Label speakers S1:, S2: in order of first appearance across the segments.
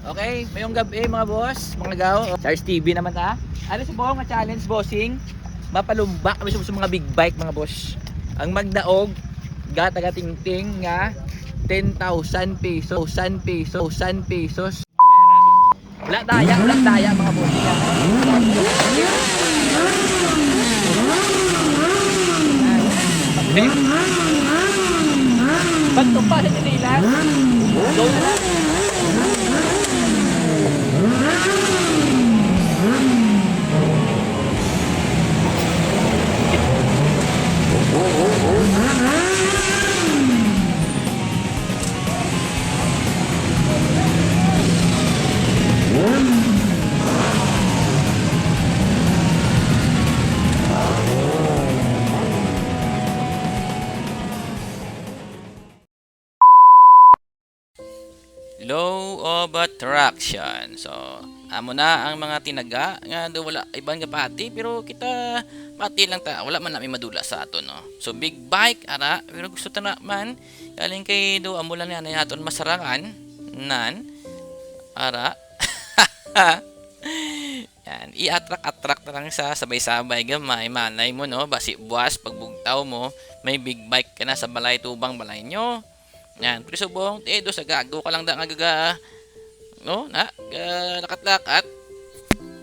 S1: Okay, mayong gabi mga boss, mga gaw. Charles TV naman ta. Ano sa buong nga challenge bossing? Mapalumba kami sa mga big bike mga boss. Ang magdaog gata-gating-ting nga 10,000 pesos, 1,000 pesos, 1,000 pesos. Wala daya mga boss. Pagtumpa sa nila. Go na lang. Law of attraction. So, amo na ang mga tinaga nga do wala ibang kapati pero kita pati lang ta wala man namin madula sa ato no. So big bike ara pero gusto ta na man galing kay do amo lang yan aton masarangan nan ara. Yan, i-attract lang sa sabay-sabay gamay malay mo no basi buwas pagbugtaw mo may big bike ka na sa balay tubang balay nyo. Yan, pero subong do sa gago ka lang da nga gaga no na lakat-lakat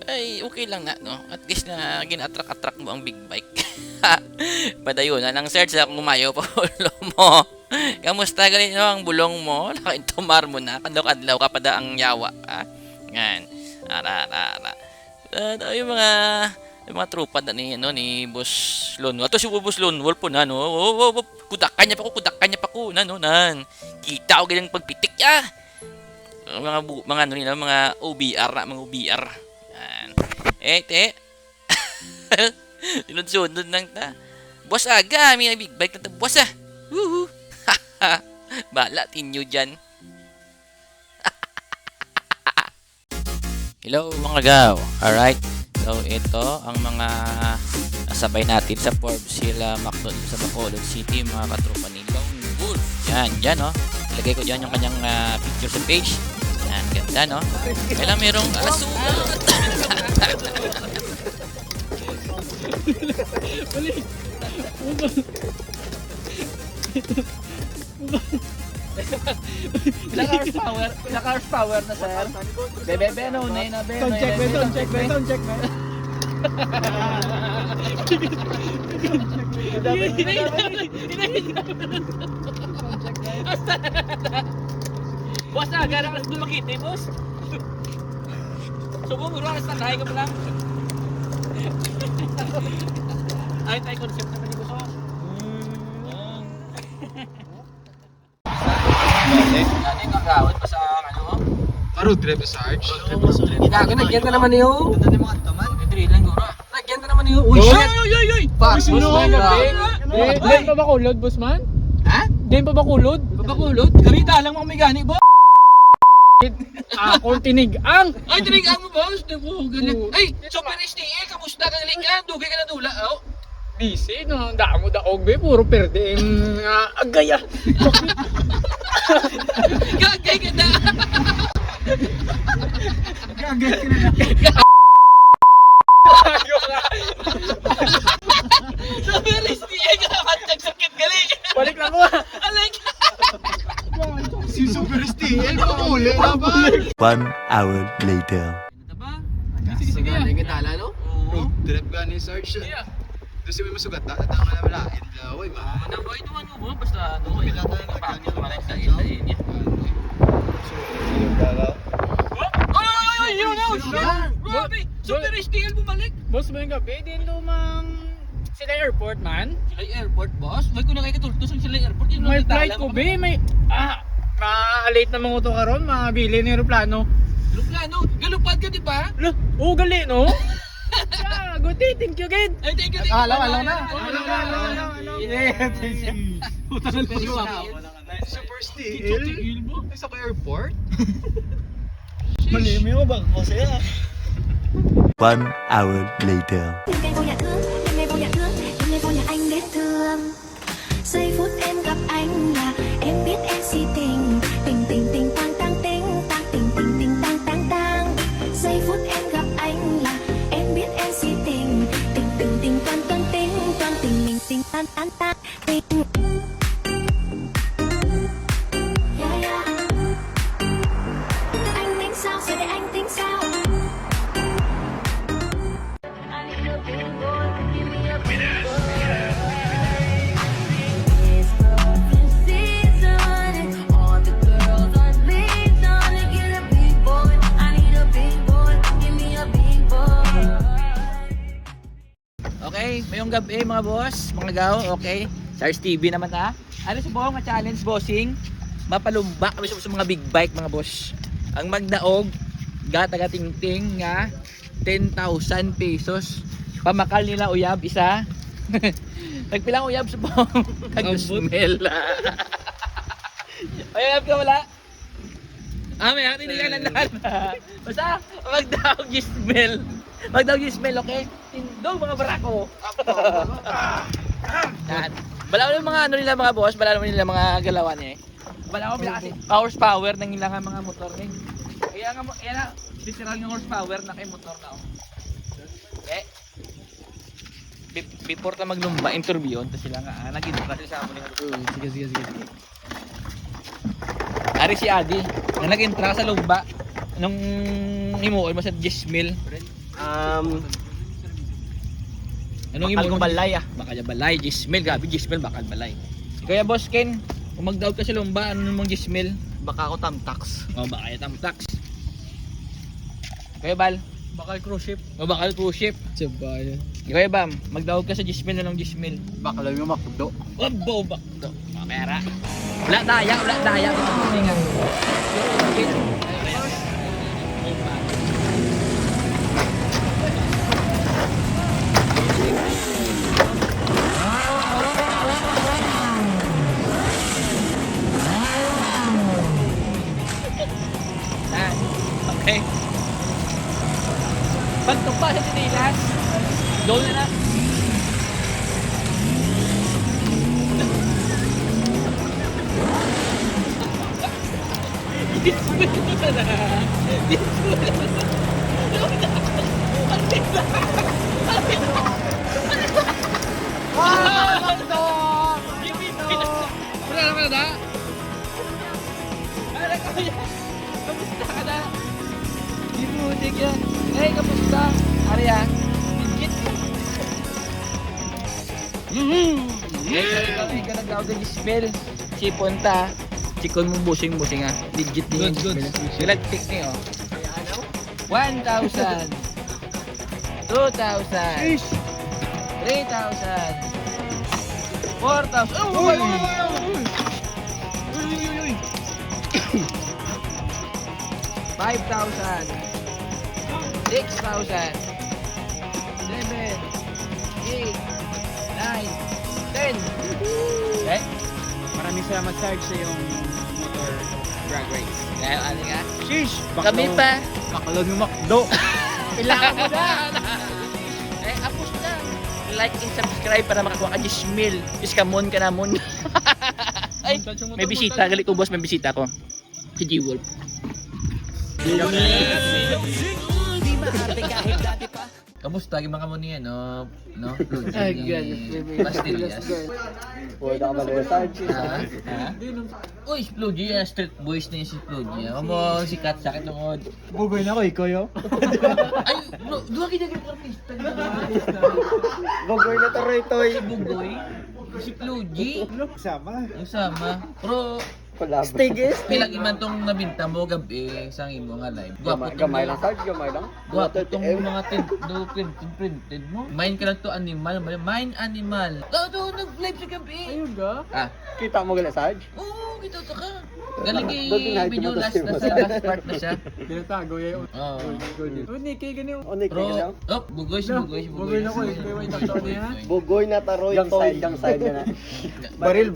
S1: ay okay lang na no at least na gin-attract mo ang big bike. Padayon na lang search sa kung mayo pa ulo mo. Kamusta gali no ang bulong mo lakin tumar mo na kadlaw ka pada ang yawa ka. Yan ara yung mga tropa na ni ano ni Boss Lon. Ato si Boss Lon, wal po na no. Kudakan niya pa ko na no nan. Kita og gilang pagpitik ya. Mga ano nila, mga OBR na, mga OBR. Yan. Te. Sunod nang ta. Boss aga, may big bike na ta. Boss ah. Woohoo. Bala tinyo dyan. Hello mga gaw. Alright. So ito ang mga nasabay natin sa Forbes Hill McDo sa Bacolod City, mga katropa ni Lone Wolf. Yan oh. Ilagay ko dyan yung kanyang picture sa page. Yan, ganda no. Kailan merong asugat. Ilang hours power na sir? Bebe no, na be. Don't check me. Boss na, gara ka lumakiti, boss. Subong, ruang sa nahay ka pa lang. Ay, tayo concept naman ni boss. Yan, nakawad pa sa ano?
S2: Road trip Sarge.
S1: Ginago, nagyan na naman niyo.
S2: Ganda ni mga taman.
S1: Hindi lang gura. Nagyan na naman niyo. Uy,
S2: Uy!
S1: Pass, boss man.
S3: Diyan pa ba kulod, boss man?
S1: Ha?
S3: Diyan pa ba kulod?
S1: Papakulot? Gamita lang mo may gani, boss.
S3: Ako tinigang.
S1: Ay, tinigaan mo, boss. Ganun. Ay, Super STL, kamusta ka nalingan? Dugay ka na dula, oh.
S3: Busy, no? Damo da ogbe, puro perde. Agaya.
S1: Gagay ka na.
S2: Gagay ka na.
S1: Super STL ka naman, sakit gali.
S3: Balik lang ko.
S1: Alay ka.
S2: Si Super STL pumuli na ba?
S4: 1 hour later.
S1: Ano ba?
S3: Sige.
S1: Kitala, no?
S2: Road trip ka ni Sarge. Doon siya may masugat na. Tama na wala. Inlaway ba?
S1: Manabo, ito ano mo? Basta ano?
S2: Pila tayo na
S1: Pagod
S2: ganyan.
S1: naman sa inyo.
S2: So, yung galaw.
S1: Ay, yun na! Grabe! Super STL bumalik!
S3: Boss, may gabi, din lumang sila airport, man.
S1: Sila airport, boss? May ko na kayo katultos sila airport. Yun
S3: May
S1: lang
S3: flight
S1: natala
S3: ko,
S1: mo.
S3: be. May, ma-late na mga ito karon, mabili ng aeroplano.
S1: Aeroplano! Galupad ka, di ba?
S3: Oo, gali, no? Guti, thank you, Gid.
S1: Ay, thank you.
S2: Alaw na. Super STL? Ay, sa airport? Malimi mo ba ako siya?
S4: 1 hour later.
S5: Đêm nay vô nhà thương, đêm nay vô nhà thương, đêm nay vô nhà anh để thương. Giây phút em gặp anh là em biết em si tình, tình tình tình tang tang tình, tang tình tình tình tang It's cuffing season. All the girls are leaving to get a big boy. I need a big boy. Give me a big boy.
S1: Okay, mayong gabi mga boss, mga gaw, okay. Sars TV naman ha. Ano sa buong nga challenge bossing? Mapalumba kami sa mga big bike mga boss. Ang magdaog, gataga-tingting nga 10,000 pesos. Pamakal nila uyab isa. Nagpilang uyab sa buong kag-smell. Uyab ka wala? May hati nila nandan. Basta magdaog yung smell. Magdaog yung smell, okay? Tindog mga barako. Yan. Bala ko mga ano nila mga boss, bala naman nila mga galawan eh. Bala ko kasi horsepower ng ilang mga motor ni. Kaya nga yan na, literal ng horsepower na kay motor na. Okay. Before ta maglumba interview ta sila nga nag-intro sa amo ni. Sige. Ari si Adi, na nag-intro sa lumba nung himuon mo sa 10 mil. Anong
S3: Bakal kong balay
S1: Bakal balay, 10 mil, gabi 10 mil bakal balay. Kaya boss Ken, kung mag-doubt ka sa lumba, ano namang 10 mil?
S3: Baka ako tamtax.
S1: O baka yung tax. Kaya Bal,
S3: Bakal cruise ship.
S1: o baka cruise ship.
S3: Sabay.
S1: Kaya Bam, mag-doubt ka sa 10 mil, anong 10 mil?
S3: Baka lang yung makdo.
S1: Wabo bakto. Kamera. Wala daya. Tingnan. Okay. Pag tumpa sa tinilas, go na. Wala naman na. Kamusta ka na? Di butik yan. Hey, kamusta? Arya, digit. Hey, ka naglaw ng smell. Sipon ta. Sikon mong busing ha. Digit din yung smell. Nilagtik niyo. 1,000 2,000 3,000 4,000 Oh! 5,000 6,000 7 8 9 10 Okay?
S3: Maraming salamat Sarge sa yung motor drag race.
S1: Kaya ano nga?
S3: Sheesh!
S1: Kami pa.
S3: Baka lang yung makdo. Kailangan mo na.
S1: Apos na. Like and subscribe para makakuha ka 10 mil. Iskamon ka namon. Ay, may bisita. Galit ko boss, may bisita ko. Si G-Wolf. Kamusta? Gimana kamu nih, no? No? Pastillas.
S3: Wala ka ba na Sarge?
S1: Ha? Uy, Splugy, street boys na yung si Splugy. Kamu sikat sakit tungod.
S3: Bugoy na ko, ikaw yo.
S1: Ay, bro, dua kita ng artista.
S3: Bugoy na taroy toy.
S1: Si Bugoy, si Splugy.
S3: Sama.
S1: Yung sama. Pero,
S3: Stigis.
S1: pilang iman tong nabinta mo gabi sa imo nga live. Gwapo tong
S3: Gamay lang Sarge, gamay lang.
S1: Gwapo tong mga printed mo. Mine ka lang to animal. Mine animal. Do nag-live sa gabi.
S3: Ayun ga?
S1: Ah,
S3: Kita mo gala Sarge?
S1: oo, kita to ka. Galing
S3: Doon din
S1: video
S3: nakikita
S1: last
S3: mo
S1: na
S3: sa-
S1: sa last part na siya.
S3: Tinatago yun.
S1: Oo.
S3: Niki ganyan.
S1: Pero, bugoy si bugoy.
S3: Bugoy na ko, ikaw ay takto niya.
S2: Bugoy na taroy gang side na.
S3: Baril.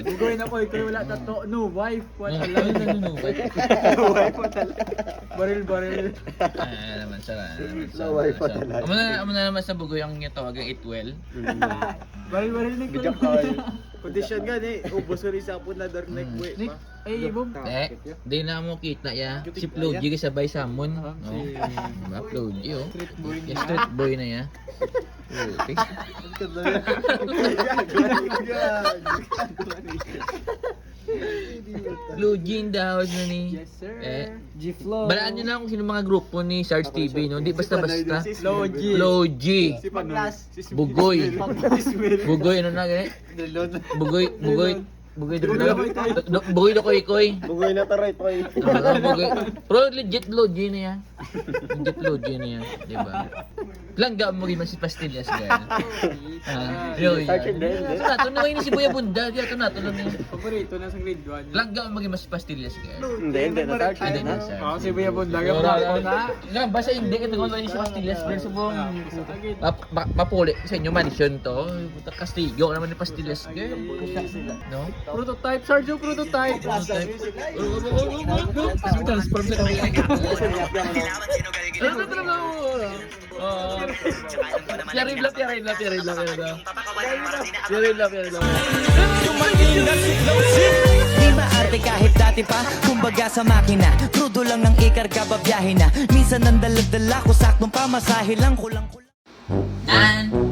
S3: Bugoy na ko, ikaw wala tato. No, wife. What
S1: Ano
S3: alam. Baril.
S1: Naman sa.
S2: Laway pa talaga.
S1: Amo na naman sa bugoy ang tawag ang Itwell.
S3: Baril ni ko.
S2: Bidyak ka.
S3: Condition gani, ubos rin sa po na dark neck we. Ay, ibom.
S1: Di na mo kita ya. Si Floji kasabay samon. Oh. Floji oh. Street boy na ya. Okay.
S6: Blue Jean daw na ni.
S3: Yes, sir.
S6: G-Flow. Balaan nyo lang kung sino mga grupo ni Sarge TV, no? Hindi basta-basta.
S3: Flow G.
S6: Flow G. Bugoy. Bugoy, ano na ganyan? Bugoy do koy.
S7: Bugoy na taray, Toy.
S6: Bugoy. Pero legit Flow G na yan. Legit Flow G na yan, di ba? Langga mo rin si Pastillas ganyan. Yo. Ito na ni si Buya Bunda, ito na lang niya.
S3: Paborito na sa grade 1.
S6: Langga mo rin si Pastillas ganyan.
S7: Hindi na Sarge.
S6: Hindi na sir.
S3: Ako si Buya Bunda, gawa na.
S6: Nga, basta hindi ka nagawin si Pastillas, pero subong mapuli sa inyo mansion to. Puta Castigo naman ni Pastillas girl. No?
S3: Prototype, Sergio, prototype.
S6: Transform sa kami. Yarin lang.
S8: Di maarte kahit dati pa, kumbaga sa makina. Crudo lang ng ikarga, babiyahe na. Minsan ang daladala ko, saktong pamasahe lang, kulang-kulang.
S6: Nan,